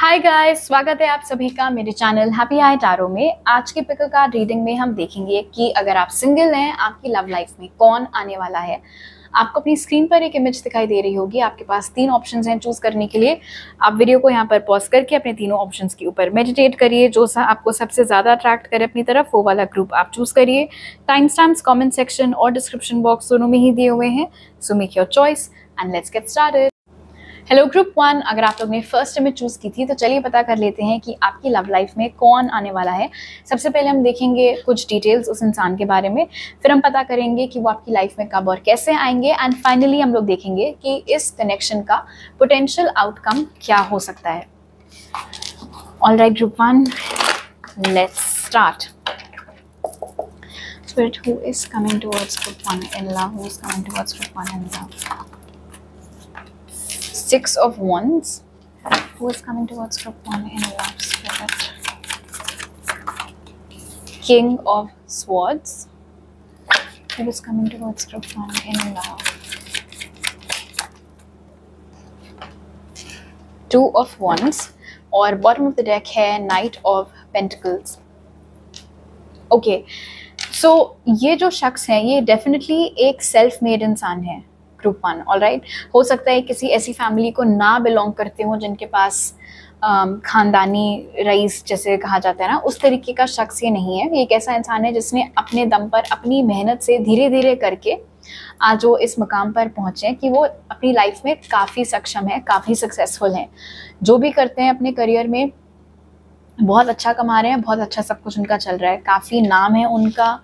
Hi guys, स्वागत है आप सभी का मेरे चैनल हैप्पी आई टैरो में। आज के पिक कार्ड रीडिंग में हम देखेंगे कि अगर आप सिंगल हैं, आपकी लव लाइफ में कौन आने वाला है। आपको अपनी स्क्रीन पर एक इमेज दिखाई दे रही होगी। आपके पास 3 ऑप्शंस हैं चूज करने के लिए। आप वीडियो को यहाँ पर पॉज करके अपने तीनों ऑप्शंस के ऊपर मेडिटेट करिए। जो आपको सबसे ज्यादा अट्रैक्ट करे अपनी तरफ, वो वाला ग्रुप आप चूज करिए। टाइम स्टैम्प्स कमेंट सेक्शन और डिस्क्रिप्शन बॉक्स दोनों में ही दिए हुए हैं। So make your choice and let's get started. Hello group 1, अगर आप लोग ने फर्स्ट इमेज चूज की थी तो चलिए पता कर लेते हैं कि आपकी लव लाइफ में कौन आने वाला है। सबसे पहले हम देखेंगे कुछ डिटेल्स उस इंसान के बारे में, फिर हम पता करेंगे कि वो आपकी लाइफ में कब और कैसे आएंगे, एंड फाइनली हम लोग देखेंगे कि इस कनेक्शन का पोटेंशियल आउटकम क्या हो सकता है। Alright group 1, let's start. Spirit, who is coming towards group 1 in love? Who is coming towards group 1 in love? 6 of Wands. Who is coming towards group 1 in love? Spirit. King of Swords. Who is coming towards group 1 in love? 2 of Wands. और bottom of the deck है Knight of Pentacles. Okay, so ये जो शख्स है ये definitely एक self made इंसान है ग्रुप 1। ऑलराइट, हो सकता है किसी ऐसी फैमिली को ना बिलोंग करते हो जिनके पास खानदानी रईस जैसे कहा जाता है ना, उस तरीके का शख्स ये नहीं है। ये एक ऐसा इंसान है जिसने अपने दम पर अपनी मेहनत से धीरे धीरे करके आज वो इस मुकाम पर पहुँचे कि वो अपनी लाइफ में काफ़ी सक्षम है, काफ़ी सक्सेसफुल हैं। जो भी करते हैं अपने करियर में बहुत अच्छा कमा रहे हैं, बहुत अच्छा सब कुछ उनका चल रहा है, काफ़ी नाम है उनका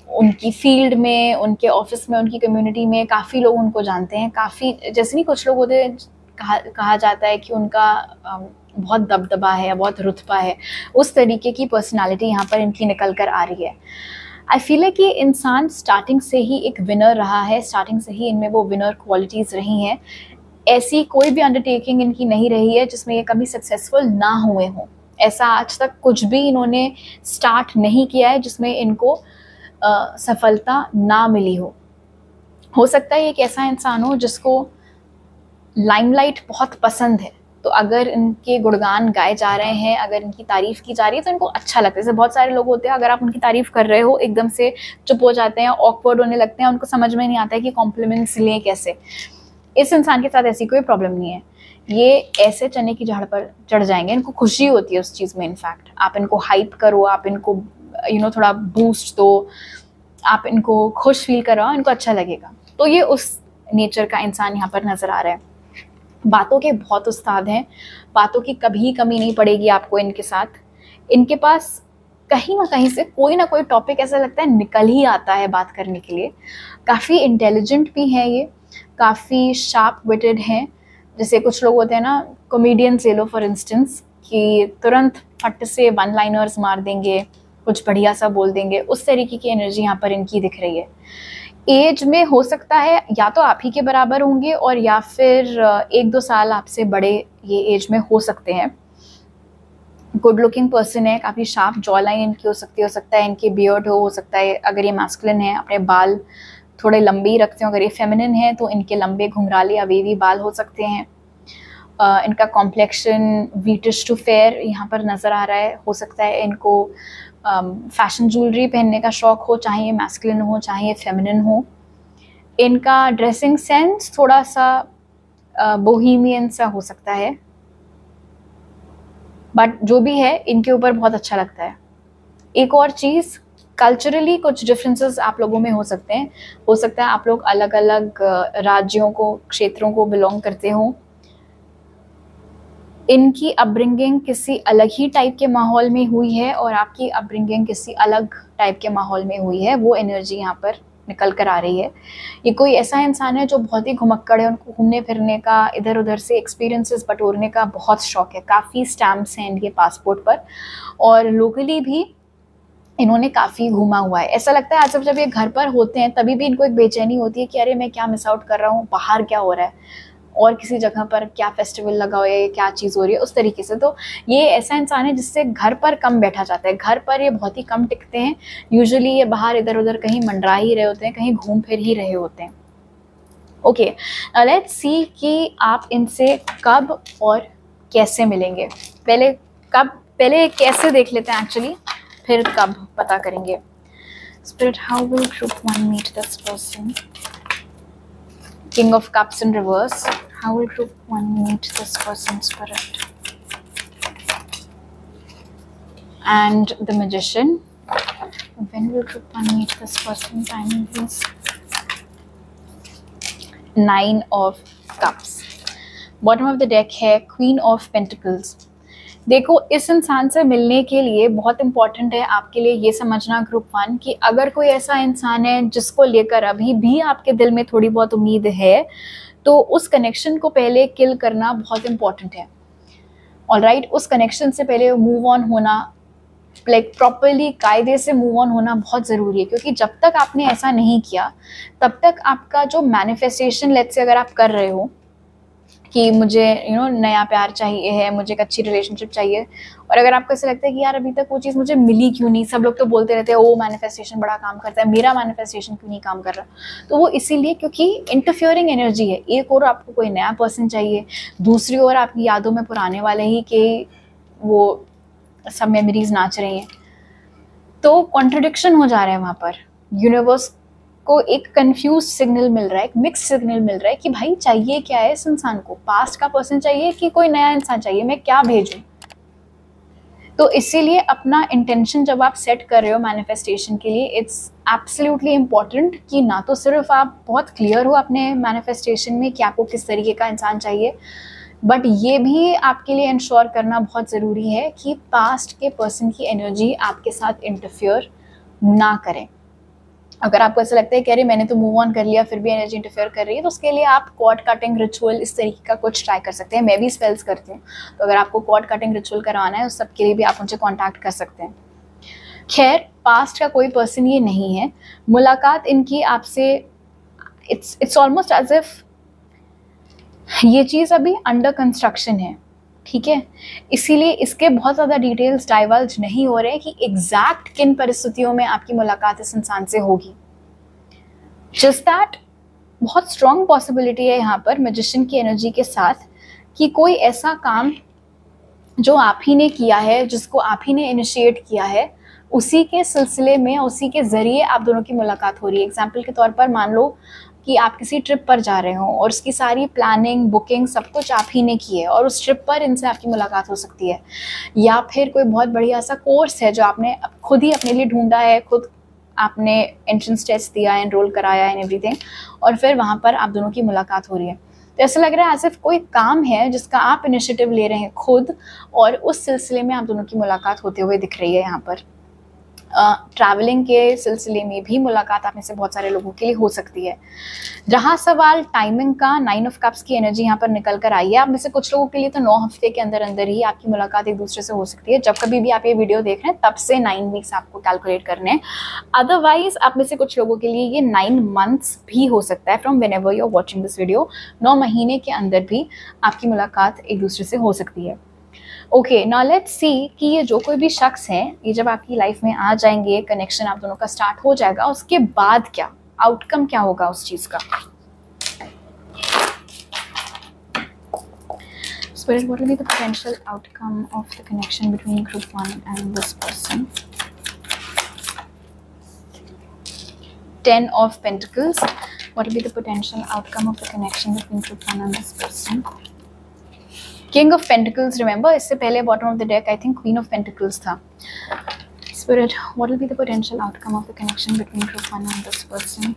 उनकी फील्ड में, उनके ऑफिस में, उनकी कम्युनिटी में काफ़ी लोग उनको जानते हैं। काफ़ी जैसे नहीं कुछ लोग होते हैं, कहा जाता है कि उनका बहुत दबदबा है, बहुत रुतबा है, उस तरीके की पर्सनालिटी यहाँ पर इनकी निकल कर आ रही है। आई फील है कि इंसान स्टार्टिंग से ही एक विनर रहा है, स्टार्टिंग से ही इनमें वो विनर क्वालिटीज़ रही हैं। ऐसी कोई भी अंडरटेकिंग इनकी नहीं रही है जिसमें ये कभी सक्सेसफुल ना हुए हों। ऐसा आज तक कुछ भी इन्होंने स्टार्ट नहीं किया है जिसमें इनको सफलता ना मिली हो सकता है एक ऐसा इंसान हो जिसको लाइमलाइट बहुत पसंद है, तो अगर इनके गुणगान गाए जा रहे हैं, अगर इनकी तारीफ़ की जा रही है तो इनको अच्छा लगता है। जैसे बहुत सारे लोग होते हैं, अगर आप उनकी तारीफ़ कर रहे हो एकदम से चुप हो जाते हैं, ऑकवर्ड होने लगते हैं, उनको समझ में नहीं आता है कि कॉम्प्लीमेंट्स लें कैसे। इस इंसान के साथ ऐसी कोई प्रॉब्लम नहीं है। ये ऐसे चने की झाड़ पर चढ़ जाएंगे, इनको खुशी होती है उस चीज़ में। इनफैक्ट आप इनको हाइप करो, आप इनको थोड़ा बूस्ट दो, आप इनको खुश फील कराओ, इनको अच्छा लगेगा। तो ये उस नेचर का इंसान यहाँ पर नज़र आ रहा है। बातों के बहुत उस्ताद हैं, बातों की कभी कमी नहीं पड़ेगी आपको इनके साथ। इनके पास कहीं ना कहीं से कोई ना कोई टॉपिक ऐसा लगता है निकल ही आता है बात करने के लिए। काफ़ी इंटेलिजेंट भी हैं ये, काफ़ी शार्प विटेड हैं। जैसे कुछ लोग होते हैं ना, कॉमेडियंस ले लो फॉर इंस्टेंस, कि तुरंत फट से वन लाइनर्स मार देंगे, कुछ बढ़िया सा बोल देंगे, उस तरीके की एनर्जी यहाँ पर इनकी दिख रही है। एज में हो सकता है या तो आप ही के बराबर होंगे और या फिर 1-2 साल आपसे बड़े ये एज में हो सकते हैं। गुड लुकिंग पर्सन है, काफ़ी शार्प जॉ लाइन इनकी हो सकता है इनकी बियर्ड हो सकता है। अगर ये मैस्कुलिन है, अपने बाल थोड़े लंबे ही रखते हो। अगर ये फेमिनिन है तो इनके लंबे घुंघराले या वेवी बाल हो सकते हैं। इनका कॉम्प्लेक्शन वीटिश टू फेयर यहाँ पर नज़र आ रहा है। हो सकता है इनको फैशन ज्वेलरी पहनने का शौक़ हो, चाहे ये मैस्कुलिन हो चाहे ये फेमिनिन हो। इनका ड्रेसिंग सेंस थोड़ा सा बोहेमियन सा हो सकता है, बट जो भी है इनके ऊपर बहुत अच्छा लगता है। एक और चीज़, कल्चरली कुछ डिफरेंसेस आप लोगों में हो सकते हैं। हो सकता है आप लोग अलग अलग राज्यों को, क्षेत्रों को बिलोंग करते हों। इनकी अपब्रिंगिंग किसी अलग ही टाइप के माहौल में हुई है और आपकी अपब्रिंगिंग किसी अलग टाइप के माहौल में हुई है। वो एनर्जी यहाँ पर निकल कर आ रही है। ये कोई ऐसा इंसान है जो बहुत ही घुमक्कड़ है, उनको घूमने फिरने का, इधर उधर से एक्सपीरियंसेस बटोरने का बहुत शौक है। काफ़ी स्टैम्प्स हैं इनके पासपोर्ट पर और लोकली भी इन्होंने काफ़ी घूमा हुआ है। ऐसा लगता है आज जब ये घर पर होते हैं तभी भी इनको एक बेचैनी होती है कि अरे मैं क्या मिस आउट कर रहा हूँ, बाहर क्या हो रहा है और किसी जगह पर क्या फेस्टिवल लगा हुआ है, क्या चीज़ हो रही है, उस तरीके से। तो ये ऐसा इंसान है जिससे घर पर कम बैठा जाता है। घर पर ये बहुत ही कम टिकते हैं। यूजुअली ये बाहर इधर उधर कहीं मंडरा ही रहे होते हैं, कहीं घूम फिर ही रहे होते हैं। ओके, लेट्स सी कि आप इनसे कब और कैसे मिलेंगे। पहले कैसे देख लेते हैं एक्चुअली, फिर कब पता करेंगे। Spirit, how will group 1 meet this person? King of Cups in reverse. How will group 1 meet this person, Spirit? And the Magician. When will group 1 meet this person? Timing please. 9 of Cups. Bottom of the deck है Queen of Pentacles. देखो, इस इंसान से मिलने के लिए बहुत important है आपके लिए ये समझना ग्रुप 1 कि अगर कोई ऐसा इंसान है जिसको लेकर अभी भी आपके दिल में थोड़ी बहुत उम्मीद है, तो उस कनेक्शन को पहले किल करना बहुत इंपॉर्टेंट है। ऑलराइट, उस कनेक्शन से पहले मूव ऑन होना, लाइक प्रॉपरली कायदे से मूव ऑन होना बहुत ज़रूरी है, क्योंकि जब तक आपने ऐसा नहीं किया तब तक आपका जो मैनिफेस्टेशन, लेट्स से अगर आप कर रहे हो कि मुझे नया प्यार चाहिए है, मुझे एक अच्छी रिलेशनशिप चाहिए, और अगर आपको ऐसा लगता है कि यार अभी तक वो चीज़ मुझे मिली क्यों नहीं, सब लोग तो बोलते रहते हैं ओ मैनिफेस्टेशन बड़ा काम करता है, मेरा मैनिफेस्टेशन क्यों नहीं काम कर रहा, तो वो इसीलिए क्योंकि इंटरफियरिंग एनर्जी है। एक और आपको कोई नया पर्सन चाहिए, दूसरी ओर आपकी यादों में पुराने वाले ही कि वो सब मेमोरीज नाच रही हैं, तो कॉन्ट्रडिक्शन हो जा रहा है वहाँ पर। यूनिवर्स को एक कंफ्यूज सिग्नल मिल रहा है, एक मिक्स सिग्नल मिल रहा है कि भाई चाहिए क्या है इस इंसान को, पास्ट का पर्सन चाहिए कि कोई नया इंसान चाहिए, मैं क्या भेजूं। तो इसीलिए अपना इंटेंशन जब आप सेट कर रहे हो मैनिफेस्टेशन के लिए, इट्स एब्सोल्युटली इम्पॉर्टेंट कि ना तो सिर्फ आप बहुत क्लियर हो अपने मैनिफेस्टेशन में कि आपको किस तरीके का इंसान चाहिए, बट ये भी आपके लिए इंश्योर करना बहुत ज़रूरी है कि पास्ट के पर्सन की एनर्जी आपके साथ इंटरफियर ना करें। अगर आपको ऐसा लगता है कि अरे मैंने तो मूव ऑन कर लिया फिर भी एनर्जी इंटरफेयर कर रही है, तो उसके लिए आप कॉर्ड कटिंग रिचुअल इस तरीके का कुछ ट्राई कर सकते हैं। मैं भी स्पेल्स करती हूँ, तो अगर आपको कॉर्ड कटिंग रिचुअल करवाना है उस सब के लिए भी आप मुझे कांटेक्ट कर सकते हैं। खैर, पास्ट का कोई पर्सन ये नहीं है, मुलाकात इनकी आपसे इट्स ऑलमोस्ट एज इफ ये चीज़ अभी अंडर कंस्ट्रक्शन है, ठीक है, इसीलिए इसके बहुत ज़्यादा डिटेल्स डाइवल्ज नहीं हो रहे कि एग्जैक्ट किन परिस्थितियों में आपकी मुलाकात इस इंसान से होगी। जस्ट दैट बहुत स्ट्रॉन्ग पॉसिबिलिटी है यहाँ पर मैजिशियन की एनर्जी के साथ कि कोई ऐसा काम जो आप ही ने किया है, जिसको आप ही ने इनिशिएट किया है, उसी के सिलसिले में, उसी के ज़रिए आप दोनों की मुलाकात हो रही है। एग्जाम्पल के तौर पर मान लो कि आप किसी ट्रिप पर जा रहे हो और उसकी सारी प्लानिंग, बुकिंग, सब कुछ आप ही ने की है और उस ट्रिप पर इनसे आपकी मुलाकात हो सकती है। या फिर कोई बहुत बढ़िया सा कोर्स है जो आपने खुद ही अपने लिए ढूंढा है, खुद आपने एंट्रेंस टेस्ट दिया, एनरोल कराया एंड एवरीथिंग, और फिर वहाँ पर आप दोनों की मुलाकात हो रही है। तो ऐसा लग रहा है एज इफ कोई काम है जिसका आप इनिशिएटिव ले रहे हैं खुद, और उस सिलसिले में आप दोनों की मुलाकात होते हुए दिख रही है यहाँ पर। ट्रैवलिंग के सिलसिले में भी मुलाकात आप में से बहुत सारे लोगों के लिए हो सकती है। रहा सवाल टाइमिंग का, 9 ऑफ कप्स की एनर्जी यहाँ पर निकल कर आई है। आप में से कुछ लोगों के लिए तो 9 हफ्ते के अंदर अंदर ही आपकी मुलाकात एक दूसरे से हो सकती है। जब कभी भी आप ये वीडियो देख रहे हैं तब से 9 वीक्स आपको कैलकुलेट करने हैं। अदरवाइज आप में से कुछ लोगों के लिए ये 9 मंथ्स भी हो सकता है, from whenever you are watching this video. 9 महीने के अंदर भी आपकी मुलाकात एक दूसरे से हो सकती है। ओके, नाउ लेट्स सी कि ये जो कोई भी शख्स है, ये जब आपकी लाइफ में आ जाएंगे, कनेक्शन आप दोनों का स्टार्ट हो जाएगा, उसके बाद क्या आउटकम क्या होगा उस चीज़ का। Spirit, what will be the potential outcome of the connection between group 1 and this person? 10 of Pentacles. What will be the potential outcome of the connection between group 1 and this person? King of Pentacles, remember, इससे पहले bottom of the deck I think Queen of Pentacles था। Spirit, what will be the potential outcome of the connection between group 1 and this person?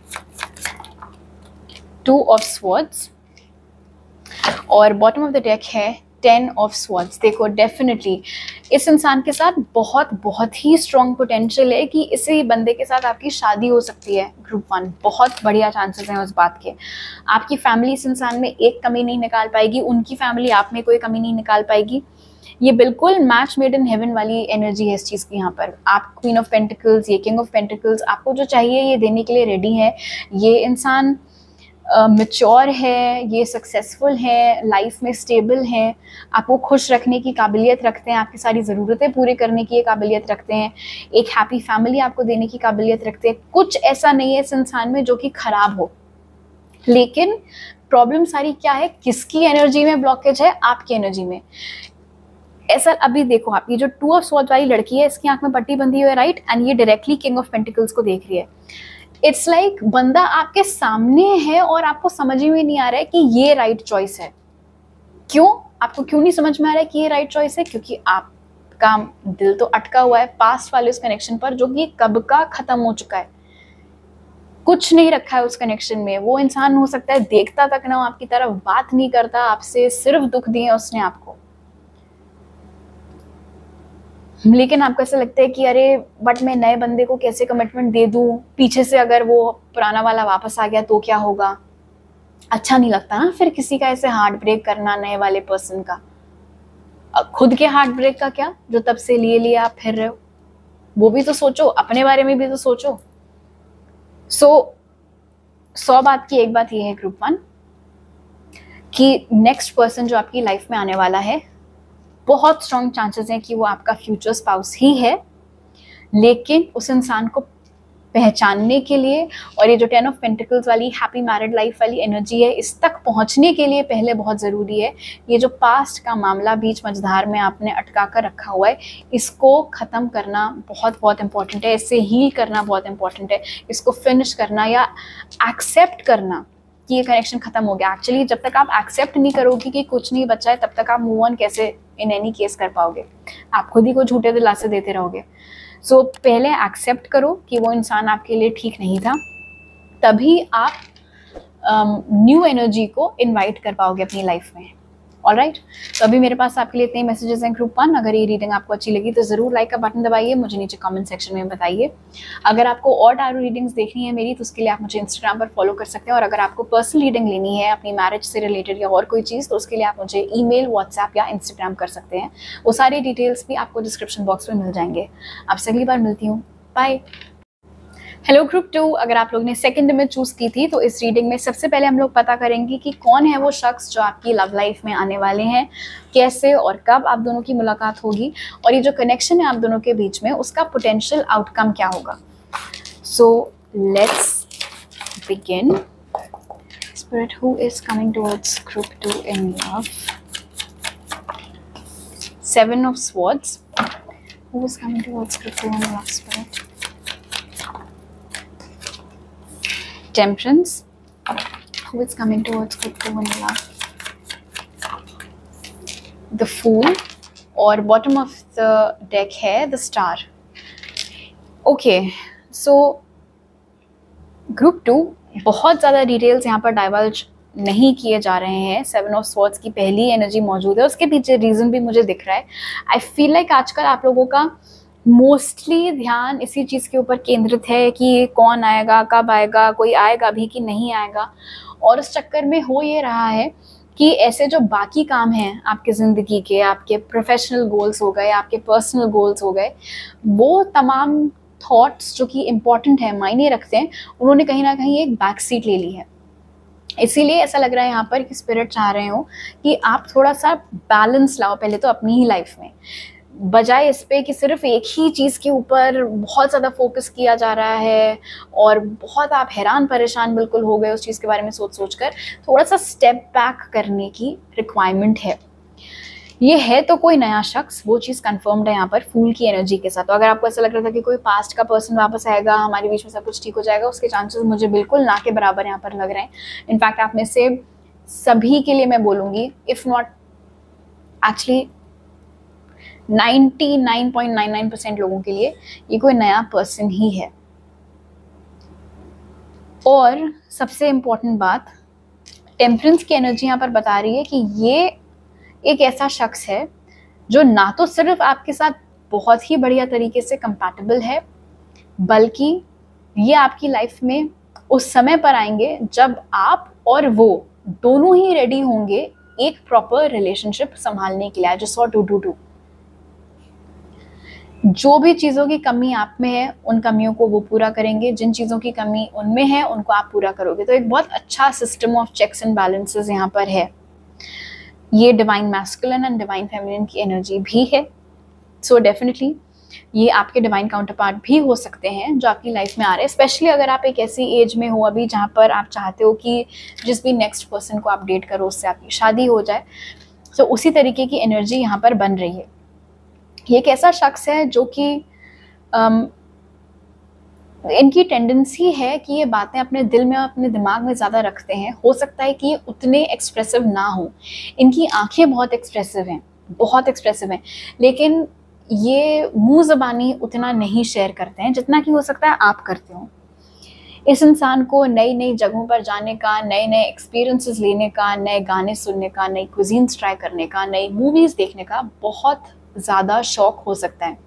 2 of Swords, और bottom of the deck है 10 of Swords। देखो, definitely इस इंसान के साथ बहुत ही strong potential है कि इसी बंदे के साथ आपकी शादी हो सकती है। ग्रुप 1, बहुत बढ़िया चांसेस हैं उस बात के। आपकी फैमिली इस इंसान में एक कमी नहीं निकाल पाएगी, उनकी फैमिली आप में कोई कमी नहीं निकाल पाएगी। ये बिल्कुल मैच मेड इन हेवन वाली एनर्जी है इस चीज़ की। यहाँ पर आप क्वीन ऑफ पेंटिकल्स, ये किंग ऑफ पेंटिकल्स, आपको जो चाहिए ये देने के लिए रेडी है। ये इंसान मैच्योर है, ये सक्सेसफुल है, लाइफ में स्टेबल है, आपको खुश रखने की काबिलियत रखते हैं, आपकी सारी ज़रूरतें पूरी करने की काबिलियत रखते हैं, एक हैप्पी फैमिली आपको देने की काबिलियत रखते हैं। कुछ ऐसा नहीं है इस इंसान में जो कि ख़राब हो। लेकिन प्रॉब्लम सारी क्या है, किसकी एनर्जी में ब्लॉकेज है, आपकी एनर्जी में। ऐसा अभी देखो आप, ये जो 2 ऑफ स्वॉर्ड्स वाली लड़की है, इसकी आंख में पट्टी बंधी हुई है, राइट, एंड ये डायरेक्टली किंग ऑफ पेंटिकल्स को देख रही है। इट्स लाइक बंदा आपके सामने है और आपको समझ में नहीं आ रहा है कि ये राइट चॉइस है। क्यों, आपको क्यों नहीं समझ में आ रहा है कि ये राइट चॉइस है? क्योंकि आपका दिल तो अटका हुआ है पास्ट वाले उस कनेक्शन पर, जो कि कब का खत्म हो चुका है। कुछ नहीं रखा है उस कनेक्शन में। वो इंसान हो सकता है देखता तक ना हो आपकी तरफ, बात नहीं करता आपसे, सिर्फ दुख दिए उसने आपको, लेकिन आपको ऐसा लगता है कि अरे बट मैं नए बंदे को कैसे कमिटमेंट दे दूं, पीछे से अगर वो पुराना वाला वापस आ गया तो क्या होगा। अच्छा नहीं लगता ना फिर किसी का ऐसे हार्ट ब्रेक करना, नए वाले पर्सन का। खुद के हार्ट ब्रेक का क्या, जो तब से लिए आप फिर रहे हो, वो भी तो सोचो, अपने बारे में भी तो सोचो। सो 100 बात की एक बात ये है ग्रुप 1, कि नेक्स्ट पर्सन जो आपकी लाइफ में आने वाला है, बहुत स्ट्रॉन्ग चांसेस हैं कि वो आपका फ्यूचर स्पाउस ही है। लेकिन उस इंसान को पहचानने के लिए, और ये जो 10 ऑफ पेंटिकल्स वाली हैप्पी मैरिड लाइफ वाली एनर्जी है, इस तक पहुंचने के लिए पहले बहुत ज़रूरी है ये जो पास्ट का मामला बीच मझधार में आपने अटका कर रखा हुआ है, इसको ख़त्म करना बहुत बहुत इंपॉर्टेंट है। इससे हील करना बहुत इंपॉर्टेंट है। इसको फिनिश करना या एक्सेप्ट करना कि ये कनेक्शन खत्म हो गया। एक्चुअली जब तक आप एक्सेप्ट नहीं करोगे कि कुछ नहीं बचा है, तब तक आप मूव ऑन कैसे इन एनी केस कर पाओगे? आप खुद ही को झूठे दिलासे देते रहोगे। सो पहले एक्सेप्ट करो कि वो इंसान आपके लिए ठीक नहीं था, तभी आप न्यू एनर्जी को इनवाइट कर पाओगे अपनी लाइफ में। ऑलराइट, तो अभी मेरे पास आपके लिए इतने मैसेजेस हैं ग्रुप 1। अगर ये रीडिंग आपको अच्छी लगी तो ज़रूर लाइक का बटन दबाइए, मुझे नीचे कमेंट सेक्शन में बताइए। अगर आपको और टैरो रीडिंग्स देखनी है मेरी, तो उसके लिए आप मुझे इंस्टाग्राम पर फॉलो कर सकते हैं। और अगर आपको पर्सनल रीडिंग लेनी है अपनी मैरिज से रिलेटेड या और कोई चीज़, तो उसके लिए आप मुझे ईमेल, व्हाट्सएप या इंस्टाग्राम कर सकते हैं। वो सारी डिटेल्स भी आपको डिस्क्रिप्शन बॉक्स में मिल जाएंगे। आपसे अगली बार मिलती हूँ, बाय। हेलो ग्रुप 2, अगर आप लोग ने सेकंड इमेज चूज की थी, तो इस रीडिंग में सबसे पहले हम लोग पता करेंगे कि कौन है वो शख्स जो आपकी लव लाइफ में आने वाले हैं, कैसे और कब आप दोनों की मुलाकात होगी, और ये जो कनेक्शन है आप दोनों के बीच में, उसका पोटेंशियल आउटकम क्या होगा। So let's begin. Spirit, who is coming towards group 2 in love? 7 of swords, who is coming towards group 2 in love spirit? Temperance, who is coming towards group 2 in love? The Fool, और bottom of the deck है the Star. Okay, so group 2 बहुत ज़्यादा details यहाँ पर diverge नहीं किए जा रहे हैं। 7 ऑफ स्वॉर्ड्स की पहली एनर्जी मौजूद है, उसके पीछे रीज़न भी मुझे दिख रहा है। आई फील लाइक आजकल आप लोगों का मोस्टली ध्यान इसी चीज़ के ऊपर केंद्रित है कि कौन आएगा, कब आएगा, कोई आएगा भी कि नहीं आएगा। और उस चक्कर में हो ये रहा है कि ऐसे जो बाकी काम हैं आपके ज़िंदगी के, आपके प्रोफेशनल गोल्स हो गए, आपके पर्सनल गोल्स हो गए, वो तमाम थॉट्स जो कि इम्पॉर्टेंट है, मायने रखते हैं, उन्होंने कहीं ना कहीं एक बैक सीट ले ली है। इसीलिए ऐसा लग रहा है यहाँ पर कि स्पिरिट चाह रहे हो कि आप थोड़ा सा बैलेंस लाओ पहले तो अपनी ही लाइफ में, बजाय इस पे कि सिर्फ एक ही चीज़ के ऊपर बहुत ज़्यादा फोकस किया जा रहा है और बहुत आप हैरान परेशान बिल्कुल हो गए उस चीज़ के बारे में सोच कर। थोड़ा सा स्टेप बैक करने की रिक्वायरमेंट है। ये है तो कोई नया शख्स, वो चीज़ कंफर्म्ड है यहाँ पर फूल की एनर्जी के साथ। तो अगर आपको ऐसा लग रहा था कि कोई पास्ट का पर्सन वापस आएगा, हमारे बीच में सब कुछ ठीक हो जाएगा, उसके चांसेस मुझे बिल्कुल ना के बराबर यहाँ पर लग रहे हैं। इनफैक्ट आप में से सभी के लिए मैं बोलूँगी, इफ़ नॉट एक्चुअली 99.99% लोगों के लिए ये कोई नया पर्सन ही है। और सबसे इम्पोर्टेंट बात, टेम्परेंस की एनर्जी यहाँ पर बता रही है कि ये एक ऐसा शख्स है जो ना तो सिर्फ आपके साथ बहुत ही बढ़िया तरीके से कंपैटिबल है, बल्कि ये आपकी लाइफ में उस समय पर आएंगे जब आप और वो दोनों ही रेडी होंगे एक प्रॉपर रिलेशनशिप संभालने के लिए। Just what to do. जो भी चीज़ों की कमी आप में है, उन कमियों को वो पूरा करेंगे, जिन चीज़ों की कमी उनमें है उनको आप पूरा करोगे। तो एक बहुत अच्छा system of checks and balances यहाँ पर है। ये divine masculine and divine feminine की एनर्जी भी है। सो डेफिनेटली ये आपके डिवाइन काउंटर पार्ट भी हो सकते हैं जो आपकी लाइफ में आ रहे हैं, स्पेशली अगर आप एक ऐसी एज में हो अभी जहाँ पर आप चाहते हो कि जिस भी नेक्स्ट पर्सन को आप डेट करो उससे आपकी शादी हो जाए। तो उसी तरीके की एनर्जी यहाँ पर बन रही है। ये एक ऐसा शख्स है जो कि इनकी टेंडेंसी है कि ये बातें अपने दिल में अपने दिमाग में ज़्यादा रखते हैं। हो सकता है कि ये उतने एक्सप्रेसिव ना हो, इनकी आंखें बहुत एक्सप्रेसिव हैं, बहुत एक्सप्रेसिव हैं, लेकिन ये मुंह ज़बानी उतना नहीं शेयर करते हैं जितना कि हो सकता है आप करते हो। इस इंसान को नई नई जगहों पर जाने का, नए नए एक्सपीरियंसेस लेने का, नए गाने सुनने का, नई कुजीन्स ट्राई करने का, नई मूवीज़ देखने का बहुत ज़्यादा शौक हो सकता है।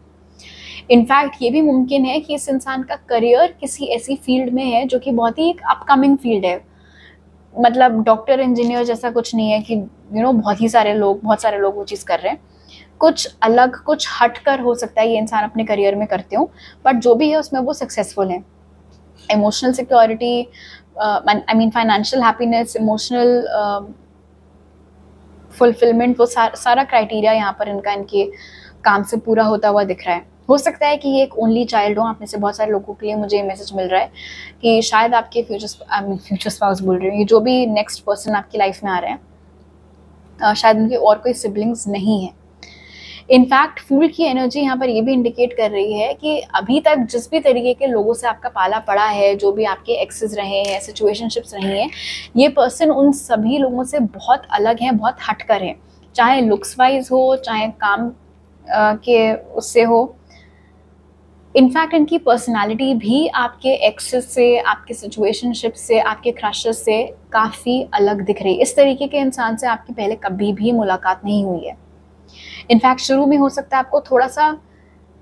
इनफैक्ट ये भी मुमकिन है कि इस इंसान का करियर किसी ऐसी फील्ड में है जो कि बहुत ही एक अपकमिंग फील्ड है। मतलब डॉक्टर इंजीनियर जैसा कुछ नहीं है कि बहुत सारे लोग वो चीज़ कर रहे हैं। कुछ अलग, कुछ हटकर हो सकता है ये इंसान अपने करियर में करते हो, बट जो भी है उसमें वो सक्सेसफुल है। Emotional security, I mean financial happiness, emotional fulfilment, वो सारा क्राइटेरिया यहाँ पर इनके काम से पूरा होता हुआ दिख रहा है। हो सकता है कि ये एक ओनली चाइल्ड हो। आप में से बहुत सारे लोगों के लिए मुझे ये मैसेज मिल रहा है कि शायद आपके फ्यूचर स्पाउस बोल रही हूँ, जो भी नेक्स्ट पर्सन आपकी लाइफ में आ रहे हैं, शायद उनके और कोई सिबलिंग्स नहीं है। इनफैक्ट फूल की एनर्जी यहाँ पर ये भी इंडिकेट कर रही है कि अभी तक जिस भी तरीके के लोगों से आपका पाला पड़ा है, जो भी आपके एक्सेस रहे हैं, सिचुएशनशिप्स रही हैं, ये पर्सन उन सभी लोगों से बहुत अलग है, बहुत हटकर है। चाहे लुक्स वाइज हो, चाहे काम के उससे हो। इनफैक्ट इनकी पर्सनालिटी भी आपके एक्सेस से, आपके सिचुएशनशिप से, आपके क्रशेस से काफ़ी अलग दिख रही है। इस तरीके के इंसान से आपकी पहले कभी भी मुलाकात नहीं हुई है। इनफैक्ट शुरू में हो सकता है आपको थोड़ा सा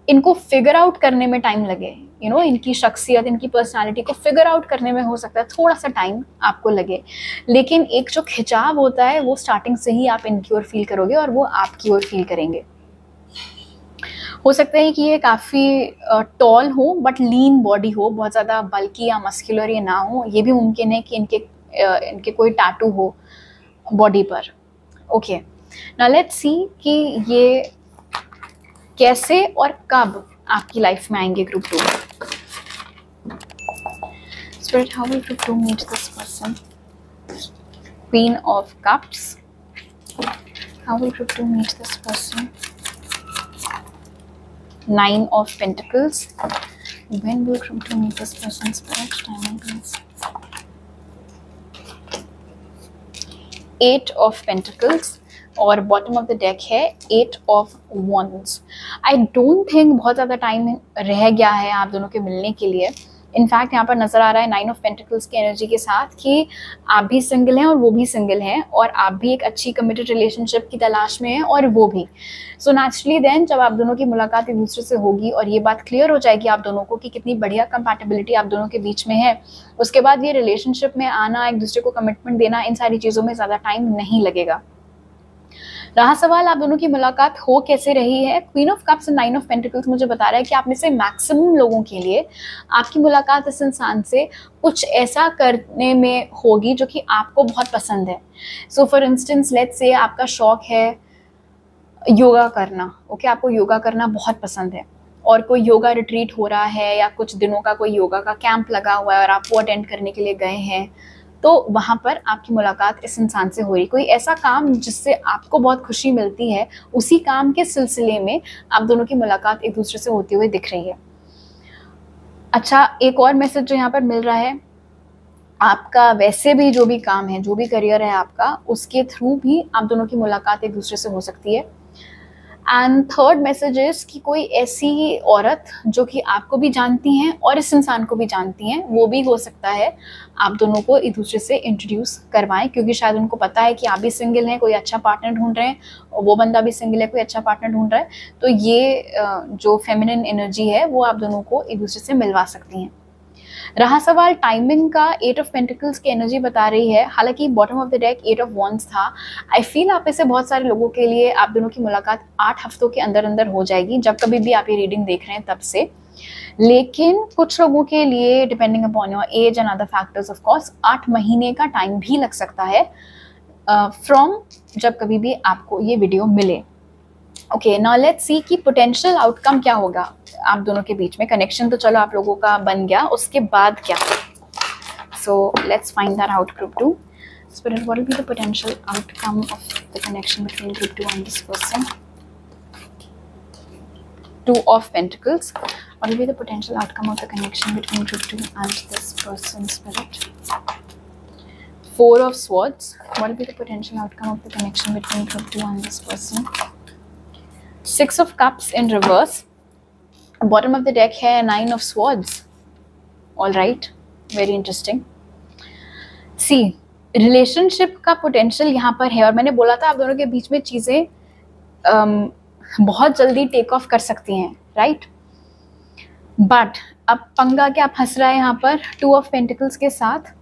इनको फिगर आउट करने में टाइम लगे, इनकी शख्सियत, इनकी पर्सनालिटी को फिगर आउट करने में हो सकता है थोड़ा सा टाइम आपको लगे, लेकिन एक जो खिंचाव होता है वो स्टार्टिंग से ही आप इनकी ओर फील करोगे और वो आपकी ओर फील करेंगे। हो सकता है कि ये काफ़ी टॉल हो बट लीन बॉडी हो, बहुत ज़्यादा बल्कि या मस्कुलर ये ना हो। ये भी मुमकिन है कि इनके कोई टैटू हो बॉडी पर। ओके, नाउ लेट्स सी कि ये कैसे और कब आपकी लाइफ में आएंगे group 2। Spirit, how will group 2 meet this person? Queen of Cups, how will group 2 meet this person? 9 of Pentacles, when will group 2 meet this person? Spirit, time and place. 8 of Pentacles और bottom of the deck है 8 of Wands। I don't think बहुत ज़्यादा time रह गया है आप दोनों के मिलने के लिए। इनफैक्ट यहाँ पर नज़र आ रहा है 9 of Pentacles की एनर्जी के साथ कि आप भी सिंगल हैं और वो भी सिंगल हैं, और आप भी एक अच्छी कमिटेड रिलेशनशिप की तलाश में हैं और वो भी। सो नेचुरली देन जब आप दोनों की मुलाकात एक दूसरे से होगी और ये बात क्लियर हो जाएगी आप दोनों को कि कितनी बढ़िया कंपैटिबिलिटी आप दोनों के बीच में है, उसके बाद ये रिलेशनशिप में आना, एक दूसरे को कमिटमेंट देना, इन सारी चीज़ों में ज़्यादा टाइम नहीं लगेगा। रहा सवाल आप दोनों की मुलाकात हो कैसे रही है, queen of cups and 9 of pentacles मुझे बता रहा है कि आप में से मैक्सिमम लोगों के लिए आपकी मुलाकात इस इंसान से कुछ ऐसा करने में होगी जो कि आपको बहुत पसंद है। So for instance let's say आपका शौक है योगा करना, ओके, आपको योगा करना बहुत पसंद है और कोई योगा रिट्रीट हो रहा है या कुछ दिनों का कोई योगा का कैंप लगा हुआ है और आप वो अटेंड करने के लिए गए हैं, तो वहाँ पर आपकी मुलाकात इस इंसान से हो रही। कोई ऐसा काम जिससे आपको बहुत खुशी मिलती है, उसी काम के सिलसिले में आप दोनों की मुलाकात एक दूसरे से होती हुई दिख रही है। अच्छा, एक और मैसेज जो यहाँ पर मिल रहा है, आपका वैसे भी जो भी काम है, जो भी करियर है आपका, उसके थ्रू भी आप दोनों की मुलाकात एक दूसरे से हो सकती है। एंड थर्ड मैसेज इज कि कोई ऐसी औरत जो कि आपको भी जानती हैं और इस इंसान को भी जानती हैं, वो भी हो सकता है आप दोनों को एक दूसरे से इंट्रोड्यूस करवाएं, क्योंकि शायद उनको पता है कि आप भी सिंगल हैं, कोई अच्छा पार्टनर ढूंढ रहे हैं, और वो बंदा भी सिंगल है, कोई अच्छा पार्टनर ढूंढ रहा है। तो ये जो फेमिनिन एनर्जी है वो आप दोनों को एक दूसरे से मिलवा सकती हैं। रहा सवाल टाइमिंग का, 8 ऑफ पेंटिकल्स की एनर्जी बता रही है, हालांकि bottom of the deck 8 of wands था। आई फील आप ऐसे बहुत सारे लोगों के लिए आप दोनों की मुलाकात 8 हफ्तों के अंदर अंदर हो जाएगी, जब कभी भी आप ये रीडिंग देख रहे हैं तब से। लेकिन कुछ लोगों के लिए depending upon your age and other factors of course 8 महीने का टाइम भी लग सकता है फ्रॉम जब कभी भी आपको ये वीडियो मिले। ओके, नाउ लेट्स सी कि पोटेंशियल आउटकम क्या होगा आप दोनों के बीच में। कनेक्शन तो चलो आप लोगों का बन गया, उसके बाद क्या? So let's find that out. Group 2 Spirit, what will be the potential outcome of the connection between group 2 and this person? 2 of Pentacles. What will be the potential outcome of the connection between group 2 and this person, Spirit? 4 of Swords. What will be the potential outcome of the connection between group 2 and this person? 6 of Cups in reverse. Bottom of the deck है 9 of Swords. All right, very interesting. See, relationship का potential यहाँ पर है, और मैंने बोला था आप दोनों के बीच में चीज़ें बहुत जल्दी टेक ऑफ कर सकती हैं, राइट? बट अब पंगा क्या फंस रहा है यहाँ पर 2 ऑफ पेंटिकल्स के साथ।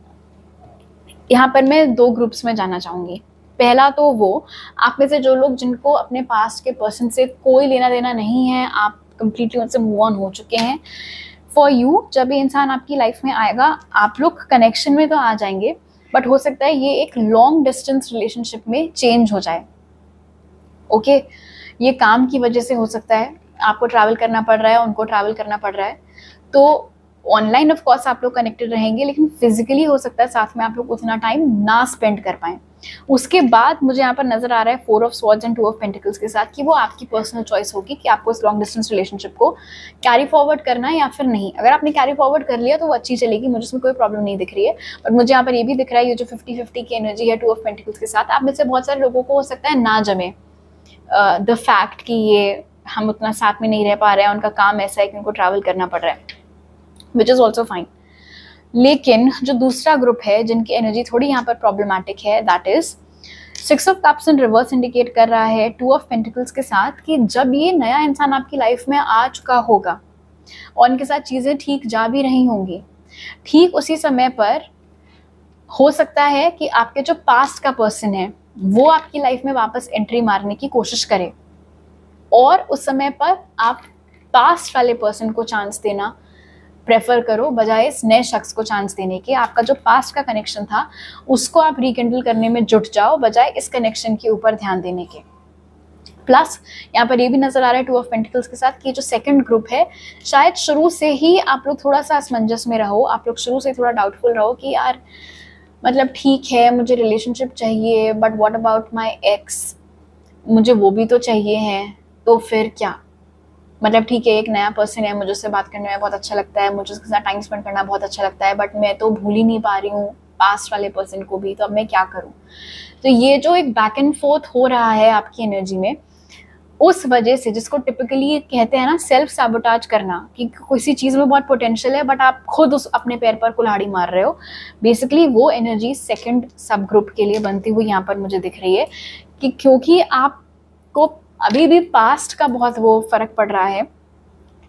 यहाँ पर मैं 2 ग्रुप्स में जाना चाहूँगी। पहला तो वो आप में से जो लोग जिनको अपने पास्ट के पर्सन से कोई लेना देना नहीं है, आप कंप्लीटली उनसे मूव ऑन हो चुके हैं। फॉर यू, जब ये इंसान आपकी लाइफ में आएगा आप लोग कनेक्शन में तो आ जाएंगे, बट हो सकता है ये एक लॉन्ग डिस्टेंस रिलेशनशिप में चेंज हो जाए। ओके, ये काम की वजह से हो सकता है, आपको ट्रैवल करना पड़ रहा है, उनको ट्रैवल करना पड़ रहा है, तो ऑनलाइन ऑफ कोर्स आप लोग कनेक्टेड रहेंगे, लेकिन फिजिकली हो सकता है साथ में आप लोग उतना टाइम ना स्पेंड कर पाएँ। उसके बाद मुझे यहाँ पर नजर आ रहा है 4 of swords and 2 of pentacles के साथ कि वो आपकी पर्सनल चॉइस होगी कि आपको इस लॉन्ग डिस्टेंस रिलेशनशिप को कैरी फॉरवर्ड करना है या फिर नहीं। अगर आपने कैरी फॉरवर्ड कर लिया तो वो अच्छी चलेगी, मुझे उसमें कोई प्रॉब्लम नहीं दिख रही है। बट मुझे यहाँ पर ये भी दिख रहा है, ये जो 50-50 की एनर्जी है 2 ऑफ पेंटिकल्स के साथ, आप में से बहुत सारे लोगों को हो सकता है ना जमे द फैक्ट कि ये हम उतना साथ में नहीं रह पा रहे हैं, उनका काम ऐसा है कि उनको ट्रैवल करना पड़ रहा है, विच इज़ ऑल्सो फाइन। लेकिन जो दूसरा ग्रुप है जिनकी एनर्जी थोड़ी यहाँ पर प्रॉब्लमैटिक है, that is 6 of cups in reverse indicate कर रहा है 2 ऑफ पेंटिकल्स के साथ कि जब ये नया इंसान आपकी लाइफ में आ चुका होगा और उनके साथ चीज़ें ठीक जा भी रही होंगी, ठीक उसी समय पर हो सकता है कि आपके जो पास्ट का पर्सन है वो आपकी लाइफ में वापस एंट्री मारने की कोशिश करे, और उस समय पर आप पास्ट वाले पर्सन को चांस देना प्रेफर करो बजाय इस नए शख्स को चांस देने के। आपका जो पास्ट का कनेक्शन था उसको आप रिकेंडल करने में जुट जाओ बजाय इस कनेक्शन के ऊपर ध्यान देने के। प्लस यहाँ पर ये भी नजर आ रहा है 2 ऑफ पेंटिकल्स के साथ कि जो सेकंड ग्रुप है शायद शुरू से ही आप लोग थोड़ा सा असमंजस में रहो, आप लोग शुरू से थोड़ा डाउटफुल रहो कि यार मतलब ठीक है मुझे रिलेशनशिप चाहिए, but what about my ex, मुझे वो भी तो चाहिए है, तो फिर क्या? मतलब ठीक है एक नया पर्सन है, मुझे उससे बात करने में बहुत अच्छा लगता है, मुझे उसके साथ टाइम स्पेंड करना बहुत अच्छा लगता है, बट मैं तो भूल ही नहीं पा रही हूँ पास्ट वाले पर्सन को भी, तो अब मैं क्या करूँ? तो ये जो एक बैक एंड फोर्थ हो रहा है आपकी एनर्जी में, उस वजह से जिसको टिपिकली कहते हैं ना सेल्फ सैबोटाज करना, कि किसी चीज़ में बहुत पोटेंशियल है बट आप खुद उस अपने पैर पर कुल्हाड़ी मार रहे हो, बेसिकली वो एनर्जी सेकंड सब ग्रुप के लिए बनती हुई यहाँ पर मुझे दिख रही है कि क्योंकि आपको अभी भी पास्ट का बहुत वो फर्क पड़ रहा है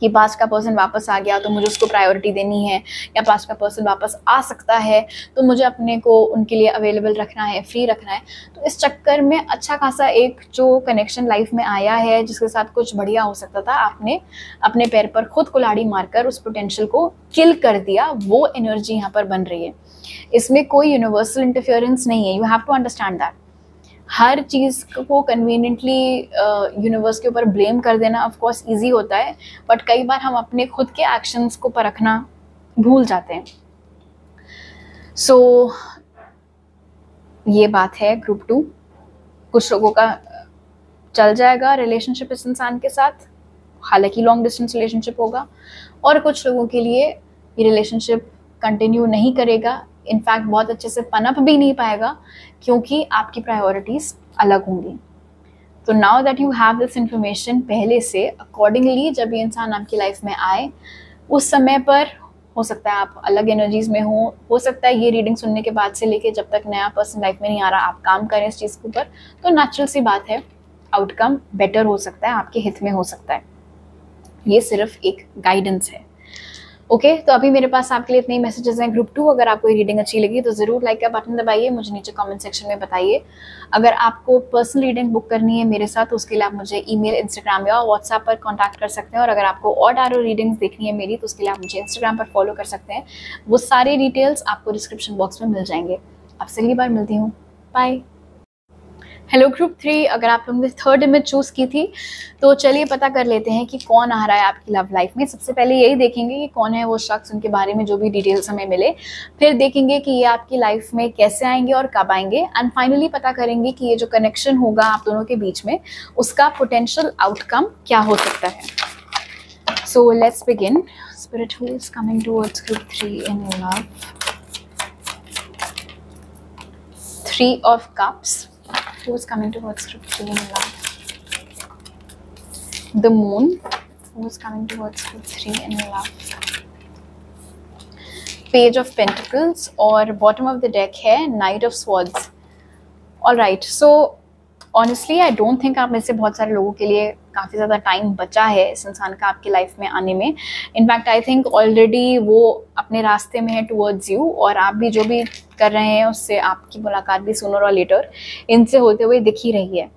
कि पास्ट का पर्सन वापस आ गया तो मुझे उसको प्रायोरिटी देनी है, या पास्ट का पर्सन वापस आ सकता है तो मुझे अपने को उनके लिए अवेलेबल रखना है, फ्री रखना है। तो इस चक्कर में अच्छा खासा एक जो कनेक्शन लाइफ में आया है जिसके साथ कुछ बढ़िया हो सकता था, आपने अपने पैर पर खुद कुल्हाड़ी मारकर उस पोटेंशियल को किल कर दिया। वो एनर्जी यहाँ पर बन रही है, इसमें कोई यूनिवर्सल इंटरफेरेंस नहीं है। You have to understand that. हर चीज़ को कन्वीनियंटली यूनिवर्स के ऊपर ब्लेम कर देना ऑफ कोर्स ईजी होता है, बट कई बार हम अपने खुद के एक्शंस को परखना भूल जाते हैं। सो ये बात है ग्रुप 2। कुछ लोगों का चल जाएगा रिलेशनशिप इस इंसान के साथ, हालांकि लॉन्ग डिस्टेंस रिलेशनशिप होगा, और कुछ लोगों के लिए ये रिलेशनशिप कंटिन्यू नहीं करेगा, इनफैक्ट बहुत अच्छे से पनप भी नहीं पाएगा क्योंकि आपकी प्रायोरिटीज़ अलग होंगी। तो now that you have this information पहले से, अकॉर्डिंगली जब ये इंसान आपकी लाइफ में आए उस समय पर हो सकता है आप अलग एनर्जीज़ में हो सकता है ये रीडिंग सुनने के बाद से लेके जब तक नया पर्सन लाइफ में नहीं आ रहा आप काम करें इस चीज़ के ऊपर, तो नेचुरल सी बात है आउटकम बेटर हो सकता है, आपके हित में हो सकता है। ये सिर्फ एक गाइडेंस है। ओके, तो अभी मेरे पास आपके लिए इतने ही मैसेजेस हैं ग्रुप 2। अगर आपको ये रीडिंग अच्छी लगी तो ज़रूर लाइक का बटन दबाइए, मुझे नीचे कमेंट सेक्शन में बताइए। अगर आपको पर्सनल रीडिंग बुक करनी है मेरे साथ तो उसके लिए आप मुझे ईमेल, इंस्टाग्राम या व्हाट्सएप पर कांटेक्ट कर सकते हैं, और अगर आपको और टारो रीडिंग्स देखनी है मेरी तो उसके लिए आप मुझे इंस्टाग्राम पर फॉलो कर सकते हैं। वो सारे डिटेल्स आपको डिस्क्रिप्शन बॉक्स में मिल जाएंगे। आपसे अगली बार मिलती हूँ, बाय। हेलो ग्रुप 3, अगर आप लोगों ने थर्ड इमेज चूज़ की थी तो चलिए पता कर लेते हैं कि कौन आ रहा है आपकी लव लाइफ में। सबसे पहले यही देखेंगे कि कौन है वो शख्स, उनके बारे में जो भी डिटेल्स हमें मिले। फिर देखेंगे कि ये आपकी लाइफ में कैसे आएंगे और कब आएंगे। एंड फाइनली पता करेंगे कि ये जो कनेक्शन होगा आप दोनों के बीच में, उसका पोटेंशियल आउटकम क्या हो सकता है। So let's begin. Spirit, who is coming towards group 3 in love? 3 of Cups. Who is coming towards group 3 in love? The Moon. Who is coming towards group 3 in love? Page of Pentacles, और bottom of the deck है Knight of Swords. All right. So honestly I don't think आप में से बहुत सारे लोगों के लिए काफ़ी ज़्यादा टाइम बचा है इस इंसान का आपकी लाइफ में आने में। इनफैक्ट आई थिंक ऑलरेडी वो अपने रास्ते में है टुवर्ड्स यू, और आप भी जो भी कर रहे हैं उससे आपकी मुलाकात भी सूनर और लेटर इनसे होते हुए दिख ही रही है।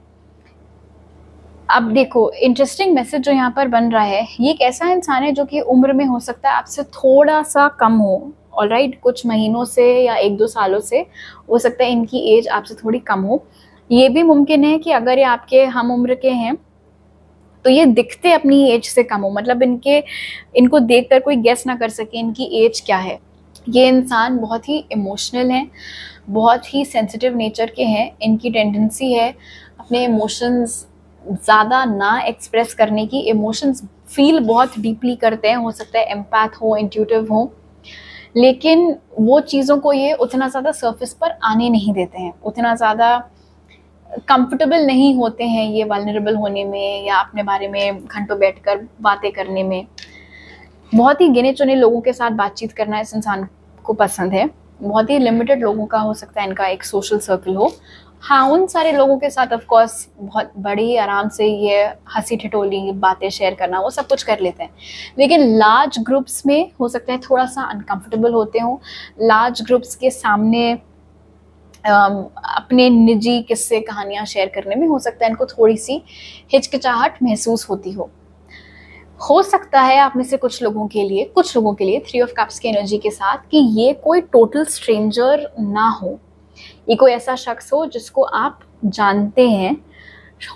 अब देखो, इंटरेस्टिंग मैसेज जो यहाँ पर बन रहा है, ये एक ऐसा इंसान है जो कि उम्र में हो सकता है आपसे थोड़ा सा कम हो। ऑलराइट, कुछ महीनों से या 1-2 सालों से हो सकता है इनकी एज आपसे थोड़ी कम हो। ये भी मुमकिन है कि अगर ये आपके हम उम्र के हैं तो ये दिखते अपनी एज से कम हो, मतलब इनको देखकर कोई गेस ना कर सके इनकी एज क्या है। ये इंसान बहुत ही इमोशनल हैं, बहुत ही सेंसिटिव नेचर के हैं। इनकी टेंडेंसी है अपने इमोशंस ज़्यादा ना एक्सप्रेस करने की। इमोशंस फील बहुत डीपली करते हैं, हो सकता है एम्पैथ हो, इंट्यूटिव हो, लेकिन वो चीज़ों को ये उतना ज़्यादा सरफेस पर आने नहीं देते हैं, उतना ज़्यादा कंफर्टेबल नहीं होते हैं ये वल्नरेबल होने में या अपने बारे में घंटों बैठकर बातें करने में। बहुत ही गिने चुने लोगों के साथ बातचीत करना इस इंसान को पसंद है। बहुत ही लिमिटेड लोगों का हो सकता है इनका एक सोशल सर्कल हो। हाँ, उन सारे लोगों के साथ ऑफ कोर्स बहुत बड़ी आराम से ये हंसी ठिठोली बातें शेयर करना वो सब कुछ कर लेते हैं, लेकिन लार्ज ग्रुप्स में हो सकता है थोड़ा सा अनकंफर्टेबल होते हों। लार्ज ग्रुप्स के सामने अपने निजी किस्से कहानियाँ शेयर करने में हो सकता है इनको थोड़ी सी हिचकिचाहट महसूस होती हो सकता है आप में से कुछ लोगों के लिए 3 of Cups की एनर्जी के साथ कि ये कोई टोटल स्ट्रेंजर ना हो, ये कोई ऐसा शख्स हो जिसको आप जानते हैं।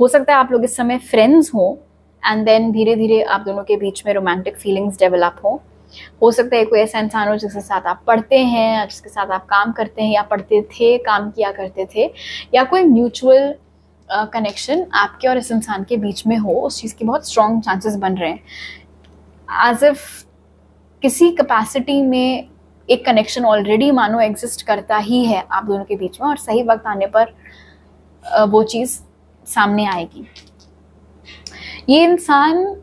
हो सकता है आप लोग इस समय फ्रेंड्स हो एंड देन धीरे धीरे आप दोनों के बीच में रोमांटिक फीलिंग्स डेवलप हो सकता है कोई ऐसा इंसान हो जिसके साथ आप पढ़ते हैं, जिसके साथ आप काम करते हैं या पढ़ते थे, काम किया करते थे, या कोई म्यूचुअल कनेक्शन आपके और इस इंसान के बीच में हो। उस चीज़ के बहुत स्ट्रॉन्ग चांसेस बन रहे हैं। एज इफ किसी कैपेसिटी में एक कनेक्शन ऑलरेडी मानो एग्जिस्ट करता ही है आप दोनों के बीच में, और सही वक्त आने पर वो चीज़ सामने आएगी। ये इंसान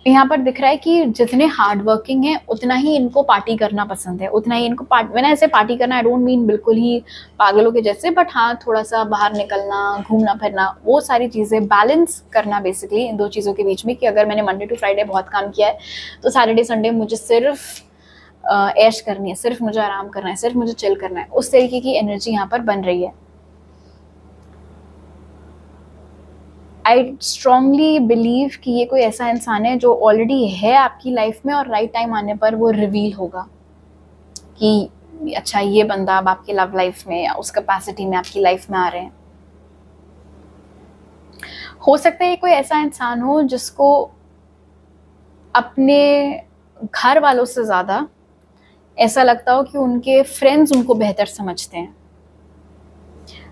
यहाँ पर दिख रहा है कि जितने हार्ड वर्किंग है उतना ही इनको पार्टी करना पसंद है, उतना ही इनको मैंने ऐसे पार्टी करना आई डोंट मीन बिल्कुल ही पागलों के जैसे, बट हाँ थोड़ा सा बाहर निकलना, घूमना फिरना, वो सारी चीज़ें बैलेंस करना बेसिकली इन दो चीज़ों के बीच में। कि अगर मैंने मंडे टू फ्राइडे बहुत काम किया है तो सैटरडे संडे मुझे सिर्फ ऐश करनी है, सिर्फ मुझे आराम करना है, सिर्फ मुझे चिल करना है। उस तरीके की एनर्जी यहाँ पर बन रही है। आई स्ट्रांगली बिलीव कि ये कोई ऐसा इंसान है जो ऑलरेडी है आपकी लाइफ में, और राइट टाइम आने पर वो रिवील होगा कि अच्छा ये बंदा अब आपकी लव लाइफ में या उस कैपेसिटी में आपकी लाइफ में आ रहे हैं। हो सकता है ये कोई ऐसा इंसान हो जिसको अपने घर वालों से ज़्यादा ऐसा लगता हो कि उनके फ्रेंड्स उनको बेहतर समझते हैं।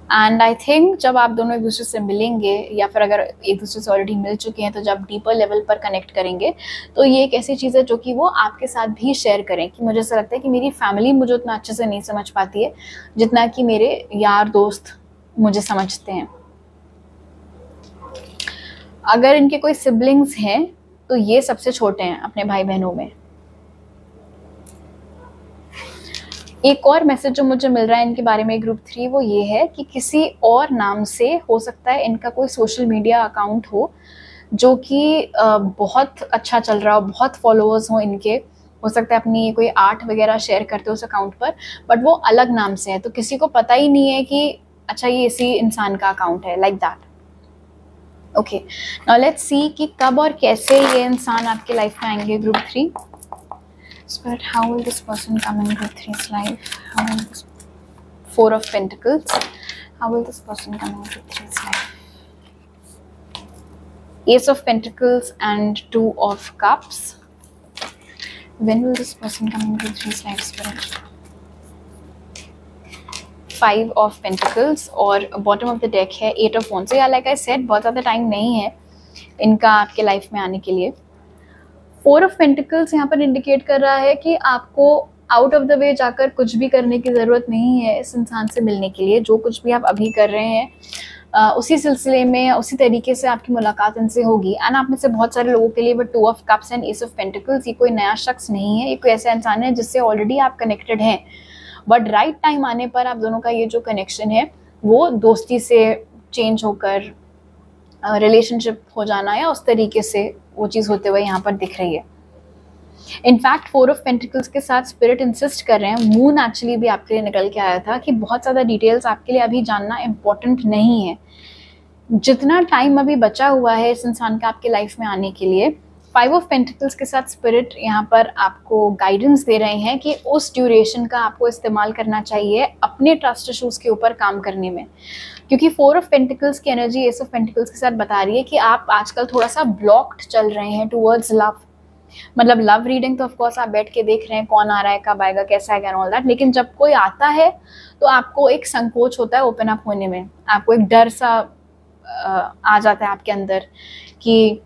एंड आई थिंक जब आप दोनों एक दूसरे से मिलेंगे, या फिर अगर एक दूसरे से ऑलरेडी मिल चुके हैं, तो जब डीपर लेवल पर कनेक्ट करेंगे तो ये एक ऐसी चीज़ है जो कि वो आपके साथ भी शेयर करें। कि मुझे ऐसा लगता है कि मेरी फैमिली मुझे उतना अच्छे से नहीं समझ पाती है जितना कि मेरे यार दोस्त मुझे समझते हैं। अगर इनके कोई सिबलिंग्स हैं तो ये सबसे छोटे हैं अपने भाई बहनों में। एक और मैसेज जो मुझे मिल रहा है इनके बारे में ग्रुप 3, वो ये है कि किसी और नाम से हो सकता है इनका कोई सोशल मीडिया अकाउंट हो जो कि बहुत अच्छा चल रहा हो, बहुत फॉलोअर्स हो इनके। हो सकता है अपनी कोई आर्ट वगैरह शेयर करते हो उस अकाउंट पर, बट वो अलग नाम से है, तो किसी को पता ही नहीं है कि अच्छा ये इसी इंसान का अकाउंट है, like that. Okay, now let's see कि कब और कैसे ये इंसान आपके लाइफ में आएंगे group 3। Spirit, how will this person come in group 3's life? How will this 4 of Pentacles. How will this person come out with 3's life? Ace of Pentacles and 2 of Cups. When will this person come into 3's life, Spirit? 5 of Pentacles और bottom of the deck है 8 of Wands. So yeah, like I said, बहुत ज़्यादा time नहीं है इनका आपके life में आने के लिए. 4 of Pentacles यहाँ पर इंडिकेट कर रहा है कि आपको आउट ऑफ द वे जाकर कुछ भी करने की ज़रूरत नहीं है इस इंसान से मिलने के लिए. जो कुछ भी आप अभी कर रहे हैं उसी सिलसिले में उसी तरीके से आपकी मुलाकात इनसे होगी. एंड आप में से बहुत सारे लोगों के लिए वो 2 of Cups and Ace of Pentacles ये कोई नया शख्स नहीं है. ये कोई ऐसा इंसान है जिससे ऑलरेडी आप कनेक्टेड हैं, बट राइट टाइम आने पर आप दोनों का ये जो कनेक्शन है वो दोस्ती से चेंज होकर रिलेशनशिप हो जाना या उस तरीके से वो चीज़ होते हुए यहाँ पर दिख रही है. इनफैक्ट 4 ऑफ पेंटिकल्स के साथ स्पिरिट इंसिस्ट कर रहे हैं, मून एक्चुअली भी आपके लिए निकल के आया था कि बहुत ज़्यादा डिटेल्स आपके लिए अभी जानना इम्पोर्टेंट नहीं है. जितना टाइम अभी बचा हुआ है इस इंसान का आपके लाइफ में आने के लिए, 5 ऑफ पेंटिकल्स के साथ स्पिरिट यहाँ पर आपको गाइडेंस दे रहे हैं कि उस ड्यूरेशन का आपको इस्तेमाल करना चाहिए अपने ट्रस्ट इशूज़ के ऊपर काम करने में. क्योंकि 4 ऑफ पेंटिकल्स की एनर्जी एस ऑफ पेंटिकल्स के साथ बता रही है कि आप आजकल थोड़ा सा ब्लॉक्ड चल रहे हैं टूवर्ड्स लव. मतलब लव रीडिंग तो ऑफकोर्स आप बैठ के देख रहे हैं कौन आ रहा है, कब आएगा, कैसा आएगा एंड ऑल दैट, लेकिन जब कोई आता है तो आपको एक संकोच होता है ओपन अप होने में. आपको एक डर सा आ जाता है आपके अंदर कि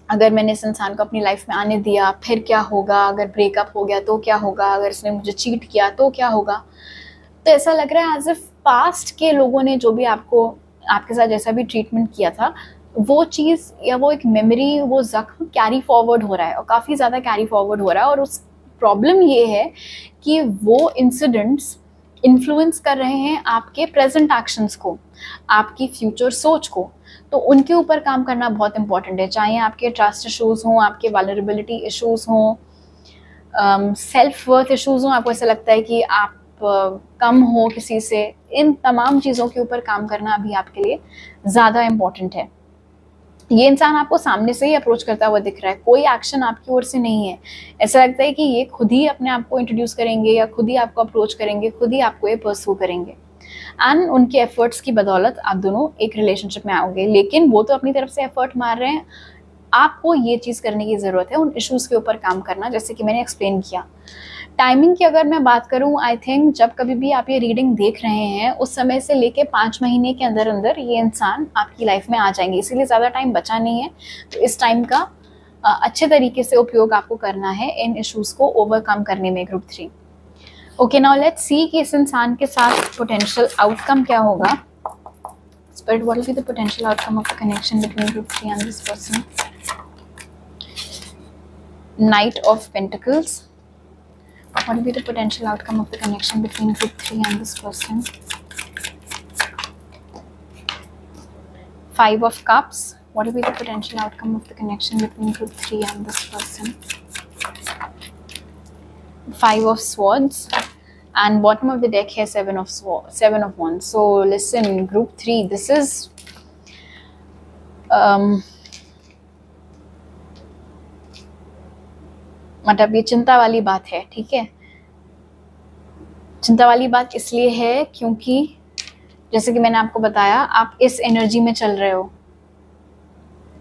अगर मैंने इस इंसान को अपनी लाइफ में आने दिया फिर क्या होगा, अगर ब्रेकअप हो गया तो क्या होगा, अगर इसने मुझे चीट किया तो क्या होगा. तो ऐसा लग रहा है एज इफ पास्ट के लोगों ने जो भी आपके साथ जैसा भी ट्रीटमेंट किया था वो चीज़ या वो एक मेमोरी, वो जख्म कैरी फॉरवर्ड हो रहा है और काफ़ी ज़्यादा कैरी फॉरवर्ड हो रहा है. और उस प्रॉब्लम ये है कि वो इंसिडेंट्स इन्फ्लुएंस कर रहे हैं आपके प्रेजेंट एक्शंस को, आपकी फ्यूचर सोच को. तो उनके ऊपर काम करना बहुत इंपॉर्टेंट है, चाहे आपके ट्रस्ट इशूज़ हों, आपके वल्नरेबिलिटी इशूज़ हों, सेल्फ वर्थ इशूज़ हों, आपको ऐसा लगता है कि आप कम हो किसी से, इन तमाम चीज़ों के ऊपर काम करना अभी आपके लिए ज़्यादा इम्पॉर्टेंट है. ये इंसान आपको सामने से ही अप्रोच करता हुआ दिख रहा है, कोई एक्शन आपकी ओर से नहीं है. ऐसा लगता है कि ये खुद ही अपने आप को इंट्रोड्यूस करेंगे या खुद ही आपको अप्रोच करेंगे, खुद ही आपको ये परस्यू करेंगे. एंड उनके एफर्ट्स की बदौलत आप दोनों एक रिलेशनशिप में आओगे. लेकिन वो तो अपनी तरफ से एफर्ट मार रहे हैं, आपको ये चीज़ करने की ज़रूरत है, उन इश्यूज़ के ऊपर काम करना, जैसे कि मैंने एक्सप्लेन किया. टाइमिंग की अगर मैं बात करूं, आई थिंक जब कभी भी आप ये रीडिंग देख रहे हैं उस समय से लेके 5 महीने के अंदर अंदर ये इंसान आपकी लाइफ में आ जाएंगे. इसीलिए ज़्यादा टाइम बचा नहीं है, तो इस टाइम का अच्छे तरीके से उपयोग आपको करना है इन इश्यूज़ को ओवरकम करने में. Group 3. Okay, now let's see कि इस इंसान के साथ पोटेंशियल आउटकम क्या होगा. Spirit, what will be the potential outcome of the connection between group 3 and this person. Knight of Pentacles. What will be the potential outcome of the connection between group 3 and this person? 5 of Cups. What will be the potential outcome of the connection between group 3 and this person? 5 of Swords. And bottom of the deck here, 7 of Wands. So listen, group 3, this is मतलब ये चिंता वाली बात है. ठीक है, चिंता वाली बात इसलिए है क्योंकि जैसे कि मैंने आपको बताया आप इस एनर्जी में चल रहे हो,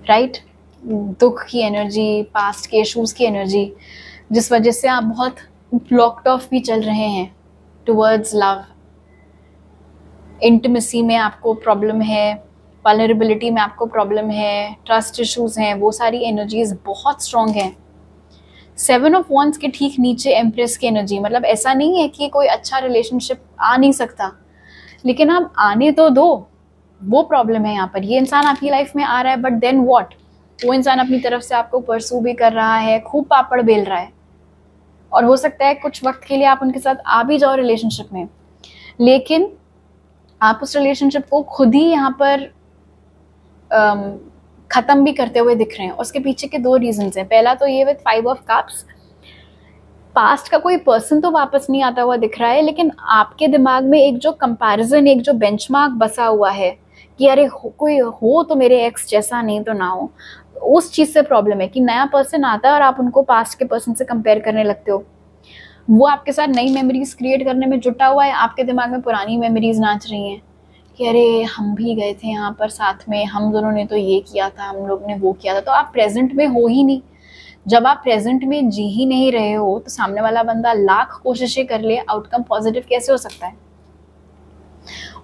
राइट. दुख की एनर्जी, पास्ट के इश्यूज़ की एनर्जी, जिस वजह से आप बहुत ब्लॉक्ड ऑफ भी चल रहे हैं टुवर्ड्स लव. इंटिमेसी में आपको प्रॉब्लम है, वल्नरेबिलिटी में आपको प्रॉब्लम है, ट्रस्ट इश्यूज़ हैं, वो सारी एनर्जीज बहुत स्ट्रॉन्ग हैं. 7 ऑफ वॉन्ड्स के ठीक नीचे एम्प्रेस की एनर्जी. मतलब ऐसा नहीं है कि कोई अच्छा रिलेशनशिप आ नहीं सकता, लेकिन आप आने तो दो, वो प्रॉब्लम है यहाँ पर. ये इंसान आपकी लाइफ में आ रहा है, बट देन व्हाट. वो इंसान अपनी तरफ से आपको परसू भी कर रहा है, खूब पापड़ बेल रहा है, और हो सकता है कुछ वक्त के लिए आप उनके साथ आ भी जाओ रिलेशनशिप में, लेकिन आप उस रिलेशनशिप को खुद ही यहाँ पर ख़त्म भी करते हुए दिख रहे हैं. उसके पीछे के 2 रीजंस हैं. पहला तो ये विद 5 ऑफ कप्स, पास्ट का कोई पर्सन तो वापस नहीं आता हुआ दिख रहा है, लेकिन आपके दिमाग में एक जो कंपैरिजन, एक जो बेंचमार्क बसा हुआ है कि अरे कोई हो तो मेरे एक्स जैसा, नहीं तो ना हो. उस चीज़ से प्रॉब्लम है कि नया पर्सन आता है और आप उनको पास्ट के पर्सन से कंपेयर करने लगते हो. वो आपके साथ नई मेमोरीज क्रिएट करने में जुटा हुआ है, आपके दिमाग में पुरानी मेमोरीज नाच रही हैं कि अरे हम भी गए थे यहाँ पर साथ में, हम दोनों ने तो ये किया था, हम लोग ने वो किया था। तो आप प्रेजेंट में हो ही नहीं। जब आप प्रेजेंट में जी ही नहीं रहे हो तो सामने वाला बंदा लाख कोशिशें कर ले, आउटकम पॉजिटिव कैसे हो सकता है?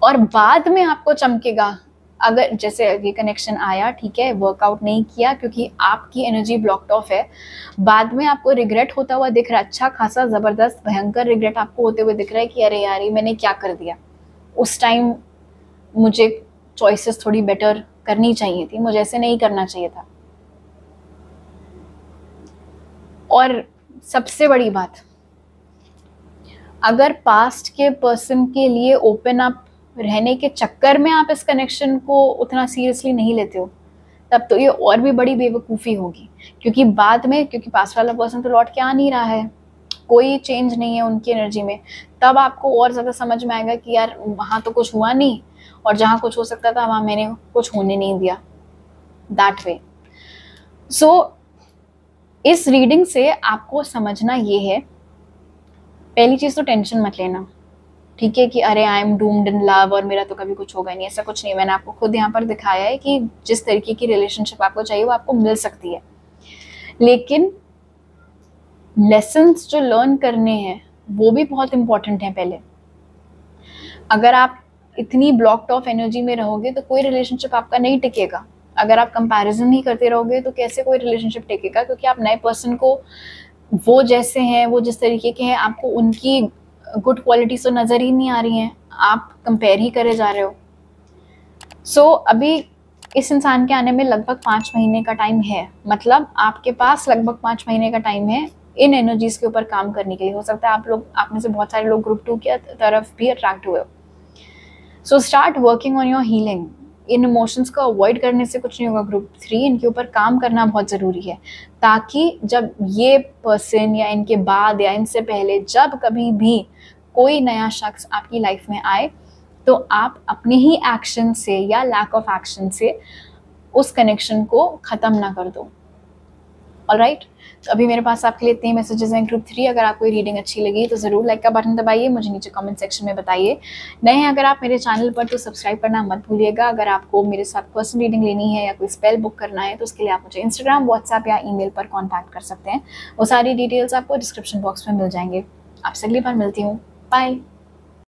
और बाद में आपको चमकेगा। अगर जैसे ये कनेक्शन आया, ठीक है, वर्कआउट नहीं किया क्योंकि आपकी एनर्जी ब्लॉक्ड ऑफ है, बाद में आपको रिग्रेट होता हुआ दिख रहा है, अच्छा खासा ज़बरदस्त भयंकर रिग्रेट आपको होते हुए दिख रहा है कि अरे यार ये मैंने क्या कर दिया, उस टाइम मुझे चॉइसेस थोड़ी बेटर करनी चाहिए थी, मुझे ऐसे नहीं करना चाहिए था। और सबसे बड़ी बात, अगर पास्ट के पर्सन के लिए ओपन अप रहने के चक्कर में आप इस कनेक्शन को उतना सीरियसली नहीं लेते हो, तब तो ये और भी बड़ी बेवकूफ़ी होगी। क्योंकि बाद में, क्योंकि पास्ट वाला पर्सन तो लौट के आ नहीं रहा है, कोई चेंज नहीं है उनकी एनर्जी में, तब आपको और ज़्यादा समझ में आएगा कि यार वहाँ तो कुछ हुआ नहीं, और जहाँ कुछ हो सकता था वहाँ मैंने कुछ होने नहीं दिया, दैट वे। सो इस रीडिंग से आपको समझना ये है, पहली चीज़ तो टेंशन मत लेना, ठीक है, कि अरे I am doomed in love और मेरा तो कभी कुछ होगा नहीं, ऐसा कुछ नहीं। मैंने आपको खुद यहाँ पर दिखाया है कि जिस तरीके की रिलेशनशिप आपको चाहिए वो आपको मिल सकती है, लेकिन लेसन्स जो लर्न करने हैं वो भी बहुत इंपॉर्टेंट हैं। पहले अगर आप इतनी ब्लॉक्ड ऑफ एनर्जी में रहोगे तो कोई रिलेशनशिप आपका नहीं टिकेगा। अगर आप कंपैरिजन नहीं करते रहोगे तो कैसे कोई रिलेशनशिप टिकेगा? क्योंकि आप नए पर्सन को, वो जैसे हैं, वो जिस तरीके के हैं, आपको उनकी गुड क्वालिटीज तो नज़र ही नहीं आ रही हैं, आप कंपेयर ही करे जा रहे हो। सो अभी इस इंसान के आने में लगभग 5 महीने का टाइम है, मतलब आपके पास लगभग 5 महीने का टाइम है इन एनर्जीज के ऊपर काम करने के लिए। हो सकता है आप में से बहुत सारे लोग ग्रुप 2 की तरफ भी अट्रैक्ट हुए हो। So start working on your healing. In emotions को अवॉइड करने से कुछ नहीं होगा। ग्रुप 3, इनके ऊपर काम करना बहुत ज़रूरी है, ताकि जब ये पर्सन या इनके बाद या इनसे पहले जब कभी भी कोई नया शख्स आपकी लाइफ में आए तो आप अपने ही एक्शन से या लैक ऑफ एक्शन से उस कनेक्शन को ख़त्म ना कर दो। ऑलराइट, तो अभी मेरे पास आपके लिए इतने मैसेजेस हैं ग्रुप 3। अगर आपको ये रीडिंग अच्छी लगी तो ज़रूर लाइक का बटन दबाइए, मुझे नीचे कमेंट सेक्शन में बताइए। नए हैं अगर आप मेरे चैनल पर तो सब्सक्राइब करना मत भूलिएगा। अगर आपको मेरे साथ पर्सनल रीडिंग लेनी है या कोई स्पेल बुक करना है तो उसके लिए आप मुझे इंस्टाग्राम, व्हाट्सएप या ईमेल पर कॉन्टैक्ट कर सकते हैं। वो सारी डिटेल्स आपको डिस्क्रिप्शन बॉक्स में मिल जाएंगे। आपसे अगली बार मिलती हूँ। बाय।